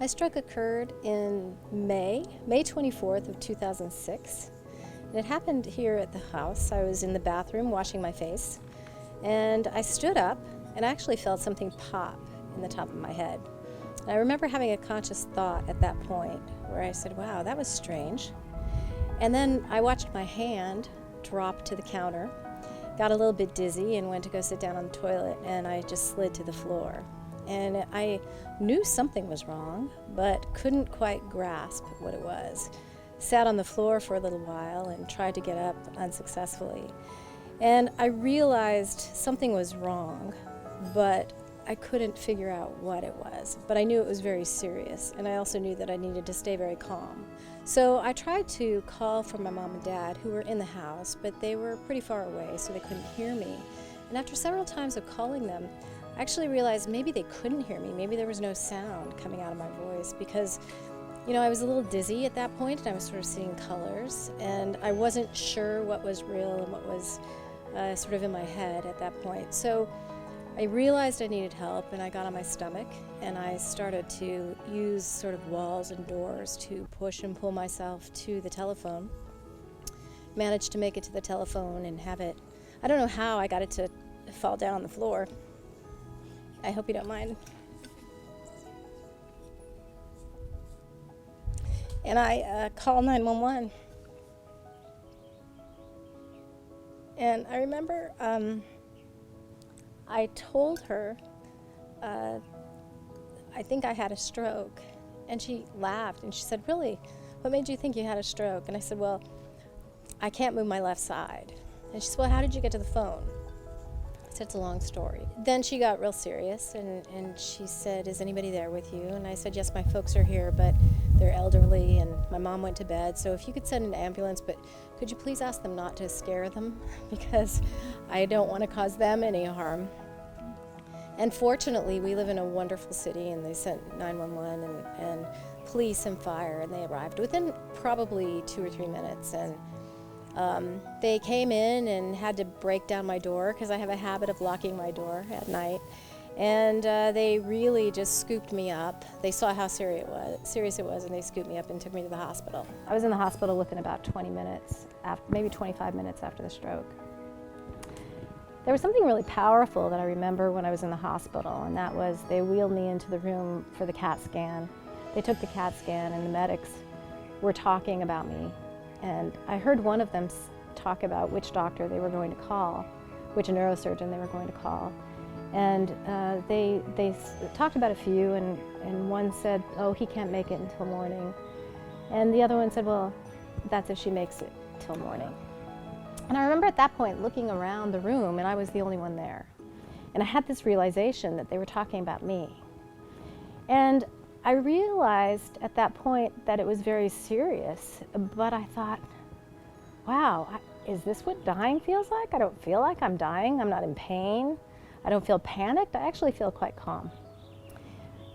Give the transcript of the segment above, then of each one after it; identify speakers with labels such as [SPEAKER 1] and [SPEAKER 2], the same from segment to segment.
[SPEAKER 1] My stroke occurred in May 24th of 2006. And it happened here at the house. I was in the bathroom washing my face, and I stood up and I actually felt something pop in the top of my head. And I remember having a conscious thought at that point where I said, wow, that was strange. And then I watched my hand drop to the counter, got a little bit dizzy and went to go sit down on the toilet, and I just slid to the floor. And I knew something was wrong, but couldn't quite grasp what it was. Sat on the floor for a little while and tried to get up unsuccessfully. And I realized something was wrong, but I couldn't figure out what it was. But I knew it was very serious, and I also knew that I needed to stay very calm. So I tried to call for my mom and dad, who were in the house, but they were pretty far away, so they couldn't hear me. And after several times of calling them, I actually realized maybe they couldn't hear me. Maybe there was no sound coming out of my voice because, I was a little dizzy at that point, and I was sort of seeing colors, and I wasn't sure what was real and what was sort of in my head at that point. So I realized I needed help, and I got on my stomach, and I started to use sort of walls and doors to push and pull myself to the telephone. Managed to make it to the telephone and have it, I don't know how I got it to fall down on the floor. I hope you don't mind. And I called 911. And I remember I told her, I think I had a stroke. And she laughed and she said, really? What made you think you had a stroke? And I said, well, I can't move my left side. And she said, well, how did you get to the phone? I said, it's a long story. Then she got real serious and she said, is anybody there with you? And I said, yes, my folks are here, but they're elderly and my mom went to bed. So if you could send an ambulance, but could you please ask them not to scare them? Because I don't want to cause them any harm. And fortunately, we live in a wonderful city, and they sent 911 and police and fire, and they arrived within probably 2 or 3 minutes. And they came in and had to break down my door because I have a habit of locking my door at night. And they really just scooped me up. They saw how serious it was, and they scooped me up and took me to the hospital. I was in the hospital within about 20 minutes, maybe 25 minutes after the stroke. There was something really powerful that I remember when I was in the hospital, and that was they wheeled me into the room for the CAT scan. They took the CAT scan, and the medics were talking about me. And I heard one of them talk about which doctor they were going to call, which neurosurgeon they were going to call. And they talked about a few, and one said, oh, he can't make it until morning. And the other one said, well, that's if she makes it till morning. And I remember at that point looking around the room, and I was the only one there. And I had this realization that they were talking about me. And I realized at that point that it was very serious, but I thought, wow, is this what dying feels like? I don't feel like I'm dying. I'm not in pain. I don't feel panicked. I actually feel quite calm.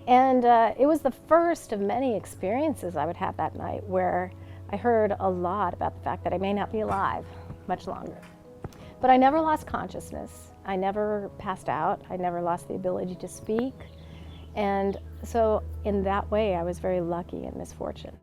[SPEAKER 1] And it was the first of many experiences I would have that night where I heard a lot about the fact that I may not be alive much longer. But I never lost consciousness. I never passed out. I never lost the ability to speak. And so in that way, I was very lucky in misfortune.